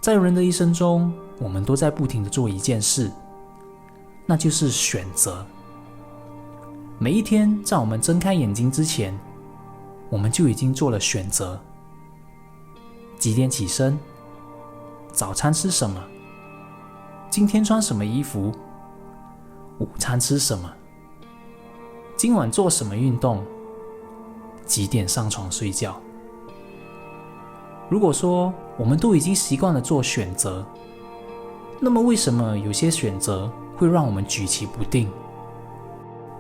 在人的一生中，我们都在不停地做一件事，那就是选择。每一天在我们睁开眼睛之前，我们就已经做了选择。几点起身？早餐吃什么？今天穿什么衣服？午餐吃什么？今晚做什么运动？几点上床睡觉？如果说我们都已经习惯了做选择，那么为什么有些选择会让我们举棋不定？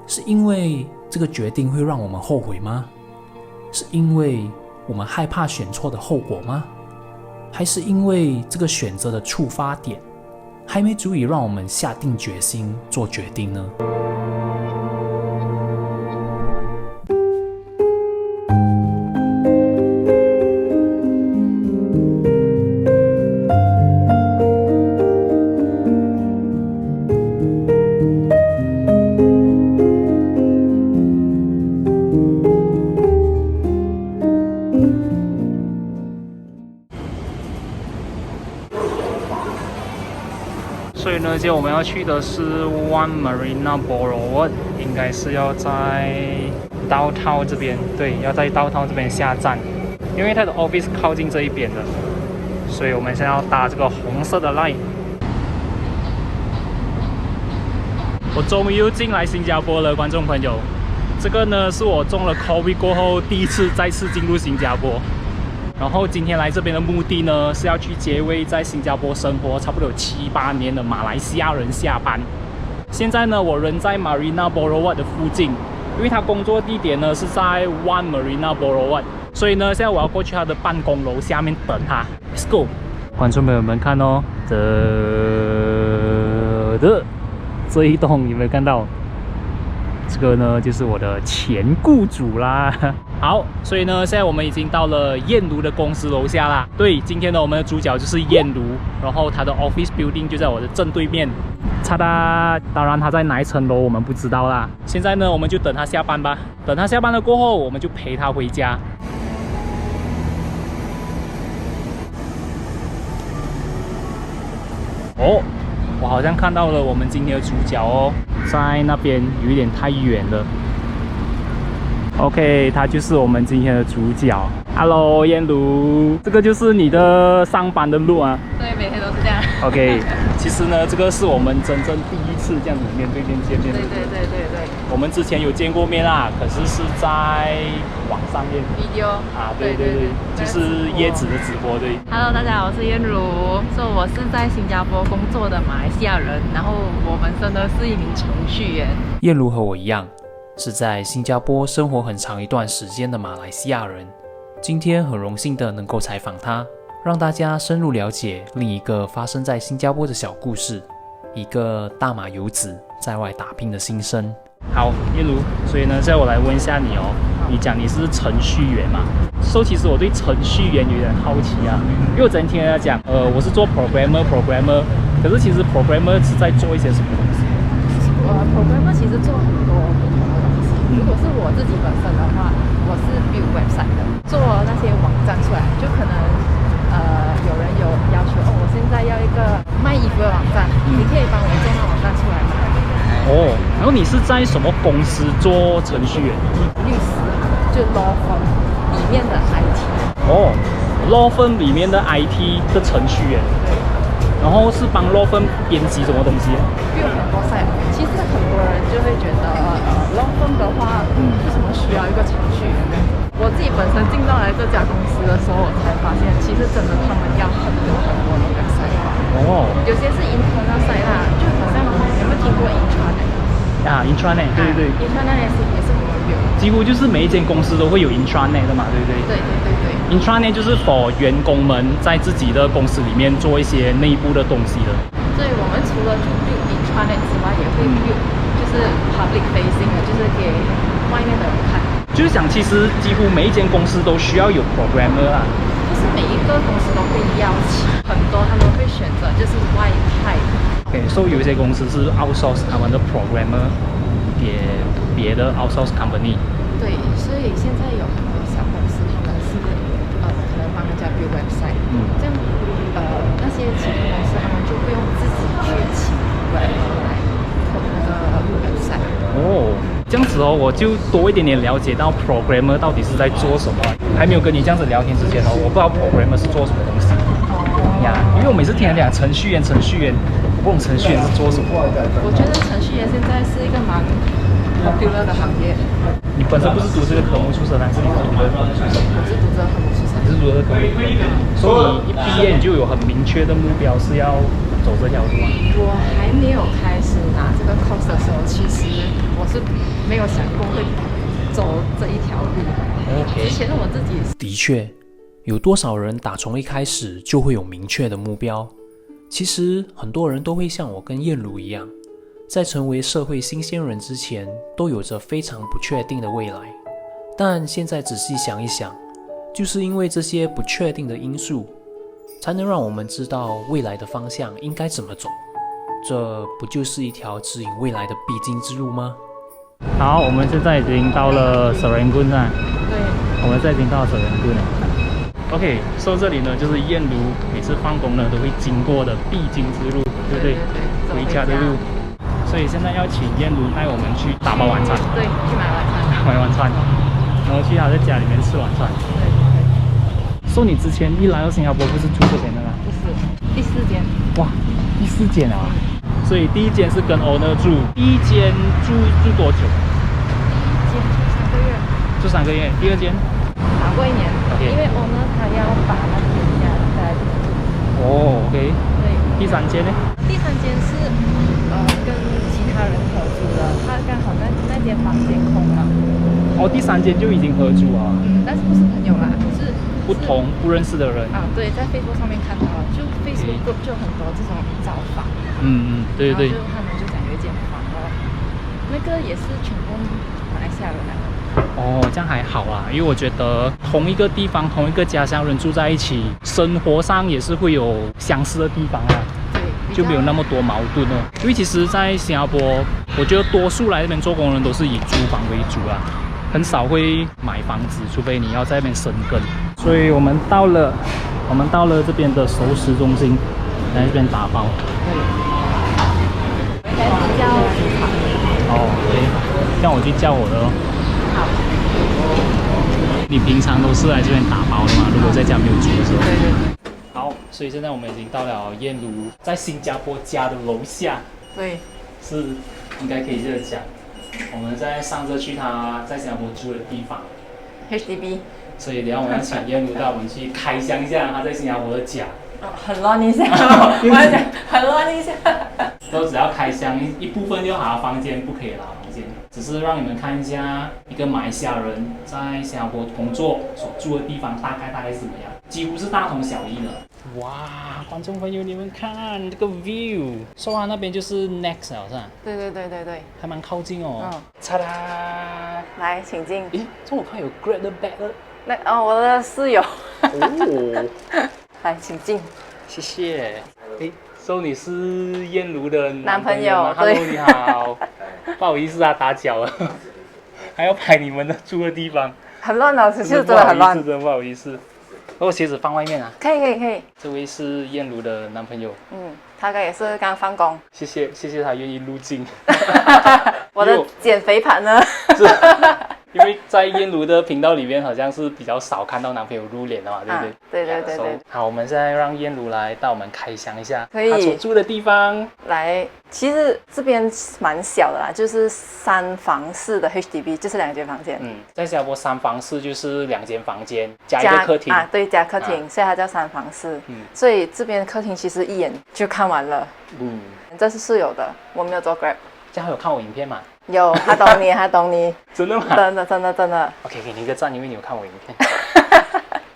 是因为这个决定会让我们后悔吗？是因为我们害怕选错的后果吗？还是因为这个选择的触发点还没足以让我们下定决心做决定呢？所以呢，今天我们要去的是 One Marina Boulevard， 应该是要在 Downtown 这边，对，要在 Downtown 这边下站，因为它的 office 靠近这一边的，所以我们现在要搭这个红色的 line。我终于又进来新加坡了，观众朋友，这个呢是我中了 COVID 过后再次进入新加坡。然后今天来这边的目的呢，是要去接一位在新加坡生活差不多有7、8年的马来西亚人下班。现在呢，我人在 Marina Boulevard 的附近，因为他工作地点呢是在 One Marina Boulevard， 所以呢，现在我要过去他的办公楼下面等他。Let's go， 观众朋友们看哦，这一栋有没有看到？这个呢就是我的前雇主啦。好，所以呢，现在我们已经到了燕如的公司楼下啦。对，今天呢，我们的主角就是燕如，然后他的 office building 就在我的正对面。嚓哒！当然他在哪一层楼我们不知道啦。现在呢，我们就等他下班吧。等他下班了过后，我们就陪他回家。哦，我好像看到了我们今天的主角哦，在那边有一点太远了。OK， 他就是我们今天的主角。Hello， 燕如，这个就是你的上班的路啊？对，每天都是这样。OK， 其实呢，这个是我们真正第一次这样子面对面见面。对。我们之前有见过面啦，可是是在网上面。video 啊，对，就是椰子的直播对。Hello， 大家好，我是燕如，我是在新加坡工作的马来西亚人，然后我本身呢是一名程序员。燕如和我一样，是在新加坡生活很长一段时间的马来西亚人。今天很荣幸的能够采访他，让大家深入了解另一个发生在新加坡的小故事，一个大马游子在外打拼的心声。好，燕如，所以呢，现在我来问一下你哦，你讲你是程序员嘛？其实我对程序员有点好奇啊，因为我之前听人家讲，我是做 programmer， 可是其实 programmer 是在做一些什么东西？programmer 其实做很多不同的东西。如果是我自己本身的话，我是 build website 的，做那些网站出来，就可能有人有要求哦，我现在要一个卖衣服的网站，你可以帮我做那网站出来吗？哦，然后你是在什么公司做程序员？律师行，就 law firm 里面的 IT。哦 ，law firm 里面的 IT 的程序员。对。然后是帮 law firm 编辑什么东西？有很多 site， 其实很多人就会觉得law firm 的话，为什么需要一个程序员呢？我自己本身进到来这家公司的时候，我才发现，其实真的他们要很多的 website。哦。有些是 internal site 啦，就好像有没有听过 intranet？ 啊 ，intranet， 对。intranet 也是我们有。几乎就是每一间公司都会有 intranet 的嘛，对不对？对。intranet 就是 for 员工们在自己的公司里面做一些内部的东西的。所以我们除了去 build intranet 之外，也会 build 就是 public facing 的，就是给外面的人看。就是讲，其实几乎每一间公司都需要有 programmer 啊。不是每一个公司都会邀请，很多他们会选择就是外派。所以有一些公司是 outsource 他们的 programmer 给别的 outsource company。对，所以现在有很多小公司，他们是可能帮人家 build website。这样那些骑士公司，他们就不用自己去请人来投那个 website。哦，这样子哦，我就多一点点了解到 programmer 到底是在做什么。还没有跟你这样子聊天之前哦，我不知道 programmer 是做什么东西呀，因为我每次听人讲程序员，我不懂程序员是做什么。我觉得程序员现在是一个蛮 popular 的行业。你本身不是读这个科目出身，还是你是读这个科目出身？我是读这个科目出身。你是读这个科目，所以你一毕业你就有很明确的目标是要走这条路啊。我还没有开始拿这个 course 的时候，其实我是没有想过会走这一条路。之前我自己的确，有多少人打从一开始就会有明确的目标？其实很多人都会像我跟燕如一样，在成为社会新鲜人之前，都有着非常不确定的未来。但现在仔细想一想，就是因为这些不确定的因素，才能让我们知道未来的方向应该怎么走。这不就是一条指引未来的必经之路吗？好，我们现在已经到了 Serangoon 了。对，我们现在已经到了 Serangoon 了。OK， 说这里呢，就是燕如每次放工呢都会经过的必经之路，对不对？回家的路。所以现在要请燕如带我们去打包晚餐。对，去买晚餐。买晚餐，然后去她在家里面吃晚餐。对。说你之前一来到新加坡不是住这边的吗？不是，第4间。哇，第4间啊！所以第1间是跟 owner 住，第1间住多久？住3个月。住3个月。第2间打过1年，因为 owner 他要把那边家带来这边住。哦 ，OK。对。第3间呢？第3间是跟其他人合租的，他刚好那间房间空了。哦，第3间就已经合租啊。但是不是朋友啦，是不认识的人。啊，对，在 Facebook 上面看到了，就 Facebook group 就很多这种找房。对对。然后他们就讲有一间房了，那个也是全部马来西亚人来的。哦，这样还好啦，因为我觉得同一个地方、同一个家乡人住在一起，生活上也是会有相似的地方啊。对，就没有那么多矛盾哦。因为其实，在新加坡，我觉得多数来这边做工的人都是以租房为主啊，很少会买房子，除非你要在那边生根。所以我们到了这边的熟食中心，来这边打包。对。应该是叫猪扒。哦 ，OK， 这样我去叫我的咯。好。你平常都是来这边打包的吗？如果在家没有住的时候。对对。好，所以现在我们已经到了燕如在新加坡家的楼下。对。是，应该可以这样讲。我们在上车去他在新加坡住的地方 HDB。所以等一下我们要请燕如带我们去开箱一下他在新加坡的家。很乱一下，我要讲很乱一下。都只要开箱一部分就好，房间不可以啦，房间只是让你们看一下一个马来西亚人在新加坡工作所住的地方大概是怎么样，几乎是大同小异的。哇，观众朋友你们看这个 view， 说完那边就是 Next 好像。对对对对对，还蛮靠近哦。嚓啦，来，请进。诶，这我看有 Grab 的 bag 了。我的室友。哦。来，请进。谢谢。诶，so 你是燕如的男朋友？Hello， 你好。不好意思啊，打搅了。还要拍你们的住的地方。很乱的，其实真的很乱。真的不好意思。我鞋子放外面啊。可以。这位是燕如的男朋友。他也是刚放工。谢谢他愿意入镜。我的减肥盘呢？因为在燕如的频道里面，好像是比较少看到男朋友露脸的嘛，对不对？对。好，我们现在让燕如来带我们开箱一下他所住的地方。来，其实这边蛮小的啦，就是3房式的 HDB， 就是2间房间。在新加坡3房式就是2间房间加一个客厅啊，对，加客厅，所以它叫3房式。所以这边客厅其实一眼就看完了。这是室友的，我没有做 Grab。这样有看我影片吗？有，他懂你，他懂你。真的吗？真的。OK， 给你一个赞，因为你有看我影片。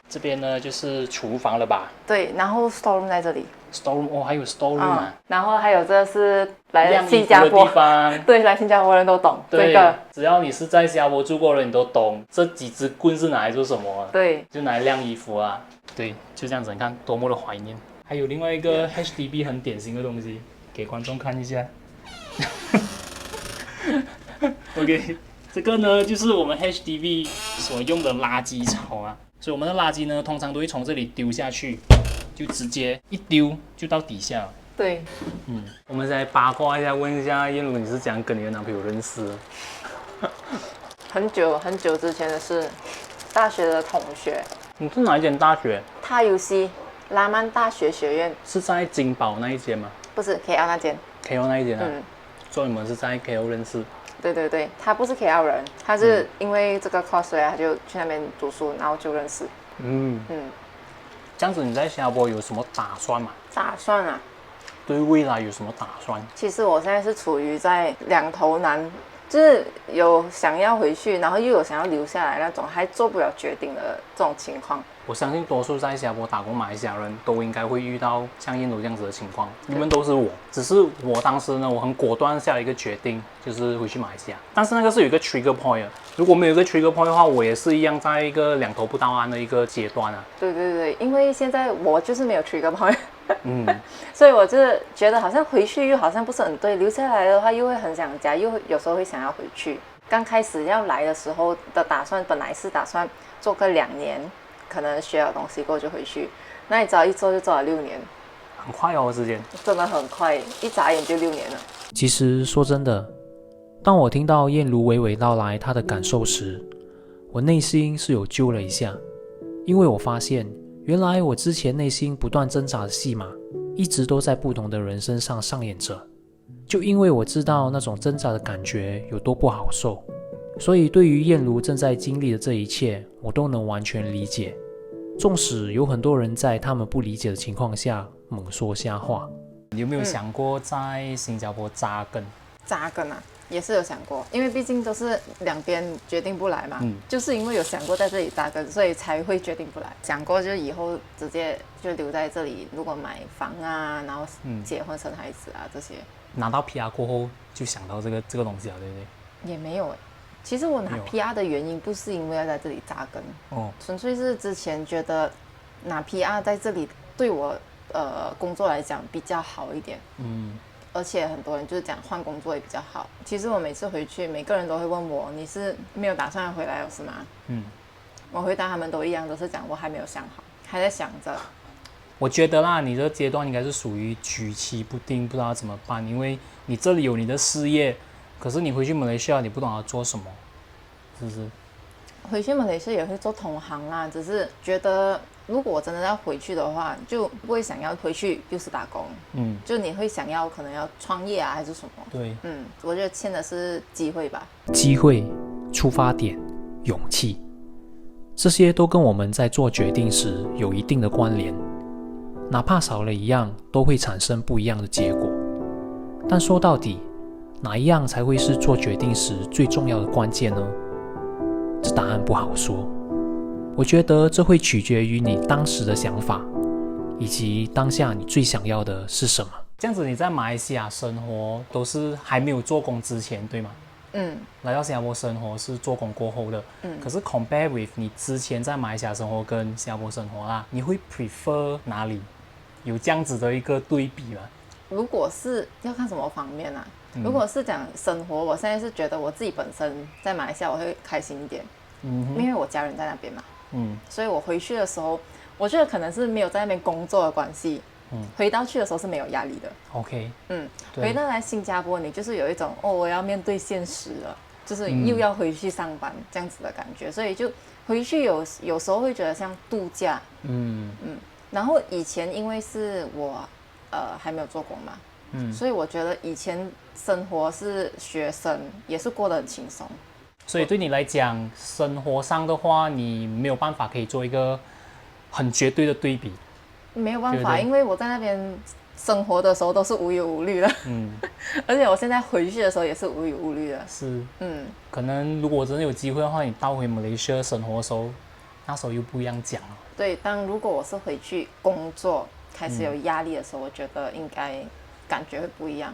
这边呢就是厨房了吧？对，然后 storeroom 在这里。storeroom 哦，还有 storeroom 啊。然后还有这是来新加坡的地方。对，来新加坡人都懂这个。只要你是在新加坡住过的人，你都懂这几支棍是拿来做什么。对，就拿来晾衣服啊。对，就这样子，你看多么的怀念。还有另外一个 HDB 很典型的东西，给观众看一下。OK， 这个呢就是我们 HDB 所用的垃圾槽啊，所以我们的垃圾呢通常都会从这里丢下去，就直接一丢就到底下了。对，我们再八卦一下，问一下燕如，你是怎样跟你的男朋友认识的？很久很久之前的事，大学的同学，你是哪一间大学？他游戏拉曼大学学院，是在金宝那一间吗不是 KL 那间。 ？KO 那一间啊？嗯，所以你们是在 KO 认识？对对对，他不是 KL 人，他是因为这个 cos 他就去那边读书，然后就认识。这样子你在新加坡有什么打算吗？打算啊，对未来有什么打算？其实我现在是处于在两头难，就是有想要回去，然后又有想要留下来那种，还做不了决定的这种情况。我相信多数在新加坡打工马来西亚人都应该会遇到像燕如这样子的情况，你们都是我，只是我当时呢，我很果断下了一个决定，就是回去马来西亚。但是那个是有一个 trigger point 的，如果没有一个 trigger point 的话，我也是一样在一个两头不到岸的一个阶段啊。对对对，因为现在我就是没有 trigger point，所以我就是觉得好像回去又好像不是很对，留下来的话又会很想家，又有时候会想要回去。刚开始要来的时候的打算，本来是打算做个2年。可能学了东西过后就回去，那你知道一做就做了6年，很快哦，时间真的很快，一眨眼就6年了。其实说真的，当我听到燕如娓娓道来她的感受时，我内心是有揪了一下，因为我发现原来我之前内心不断挣扎的戏码，一直都在不同的人身上上演着。就因为我知道那种挣扎的感觉有多不好受，所以对于燕如正在经历的这一切，我都能完全理解。纵使有很多人在他们不理解的情况下猛说瞎话。你有没有想过在新加坡扎根？扎根啊，也是有想过，因为毕竟都是两边决定不来嘛。就是因为有想过在这里扎根，所以才会决定不来。想过就以后直接就留在这里，如果买房啊，然后结婚生孩子啊这些。拿到 PR 过后就想到这个东西了，对不对？也没有哎。其实我拿 PR 的原因不是因为要在这里扎根，纯粹是之前觉得拿 PR 在这里对我工作来讲比较好一点，而且很多人就是讲换工作也比较好。其实我每次回去，每个人都会问我，你是没有打算回来了是吗？我回答他们都一样，都是讲我还没有想好，还在想着。我觉得啦，你这个阶段应该是属于举棋不定，不知道怎么办，因为你这里有你的事业。可是你回去马来西亚，你不懂要做什么，是不是？回去马来西亚也会做同行啦，只是觉得如果我真的要回去的话，就不会想要回去就是打工，就你会想要可能要创业啊还是什么？对，我觉得欠的是机会吧。机会、出发点、勇气，这些都跟我们在做决定时有一定的关联，哪怕少了一样，都会产生不一样的结果。但说到底，哪一样才会是做决定时最重要的关键呢？这答案不好说。我觉得这会取决于你当时的想法，以及当下你最想要的是什么。这样子你在马来西亚生活都是还没有做工之前，对吗？来到新加坡生活是做工过后的。可是 compare with 你之前在马来西亚生活跟新加坡生活啦，你会 prefer 哪里？有这样子的一个对比吗？如果是要看什么方面啊？如果是讲生活，我现在是觉得我自己本身在马来西亚我会开心一点，因为我家人在那边嘛，所以我回去的时候，我觉得可能是没有在那边工作的关系，回到去的时候是没有压力的。OK，回到来新加坡，你就是有一种我要面对现实了，就是又要回去上班这样子的感觉，所以就回去有时候会觉得像度假，然后以前因为是我还没有做工嘛。所以我觉得以前生活是学生，也是过得很轻松。所以对你来讲，生活上的话，你没有办法可以做一个很绝对的对比。没有办法，因为我在那边生活的时候都是无忧无虑的，而且我现在回去的时候也是无忧无虑的。是，可能如果真的有机会的话，你倒回马来西亚生活的时候，那时候又不一样讲了。对，如果我是回去工作，开始有压力的时候，我觉得应该。感觉会不一样，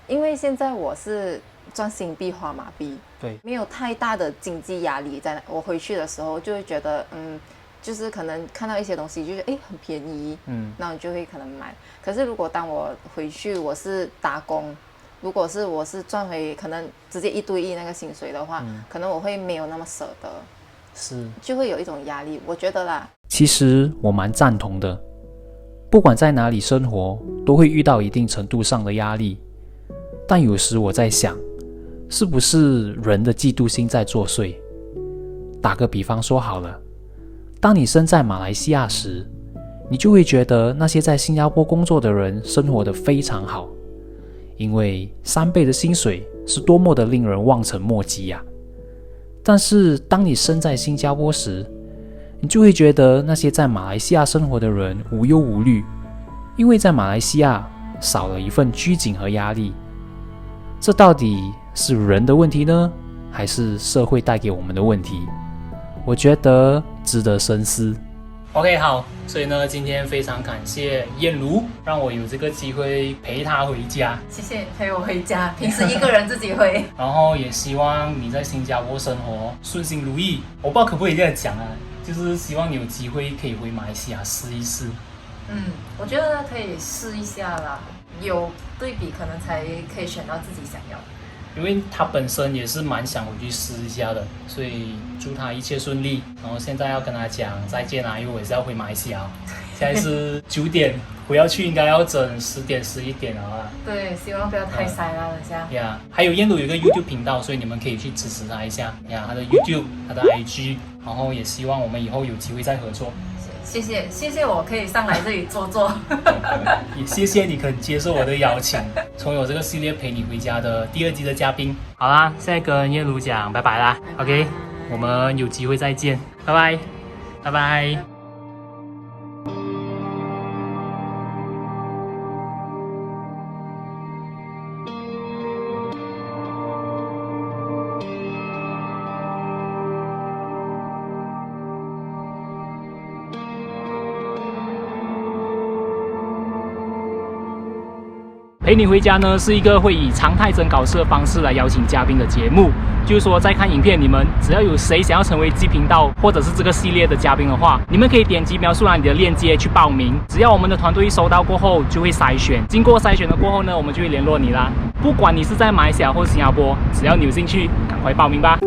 因为现在我是赚新币花马币，对，没有太大的经济压力。在我回去的时候，就会觉得，就是可能看到一些东西，就觉得很便宜，那你就会可能买。可是如果当我回去，我是打工，如果是我是赚回可能直接1对1那个薪水的话，可能我会没有那么舍得，是，就会有一种压力，我觉得啦。其实我蛮赞同的。不管在哪里生活，都会遇到一定程度上的压力。但有时我在想，是不是人的嫉妒心在作祟？打个比方说好了，当你身在马来西亚时，你就会觉得那些在新加坡工作的人生活得非常好，因为3倍的薪水是多么的令人望尘莫及呀。但是当你身在新加坡时，你就会觉得那些在马来西亚生活的人无忧无虑，因为在马来西亚少了一份拘谨和压力。这到底是人的问题呢，还是社会带给我们的问题？我觉得值得深思。OK， 好，所以呢，今天非常感谢燕如，让我有这个机会陪她回家。谢谢陪我回家，平时一个人自己回。然后也希望你在新加坡生活顺心如意。我不知道可不可以这样讲啊，就是希望你有机会可以回马来西亚试一试。我觉得可以试一下啦，有对比可能才可以选到自己想要的。因为他本身也是蛮想回去试一下的，所以祝他一切顺利。然后现在要跟他讲再见啦，因为我也是要回马来西亚。现在是9点，回要去应该要整10点11点了啦。对，希望不要太塞啦，等下。呀，还有燕如有一个 YouTube 频道，所以你们可以去支持他一下呀，他的 YouTube， 他的 IG， 然后也希望我们以后有机会再合作。谢谢，我可以上来这里坐坐。也谢谢你肯接受我的邀请，从有这个系列陪你回家的第2季的嘉宾。好啦，现在跟燕如讲拜拜啦。OK， 我们有机会再见，拜拜，拜拜。陪你回家呢是一个会以常态征稿式的方式来邀请嘉宾的节目，就是说在看影片，你们只要有谁想要成为G频道或者是这个系列的嘉宾的话，你们可以点击描述栏里的链接去报名。只要我们的团队一收到过后，就会筛选，经过筛选了过后呢，我们就会联络你啦。不管你是在马来西亚或是新加坡，只要你有兴趣，赶快报名吧。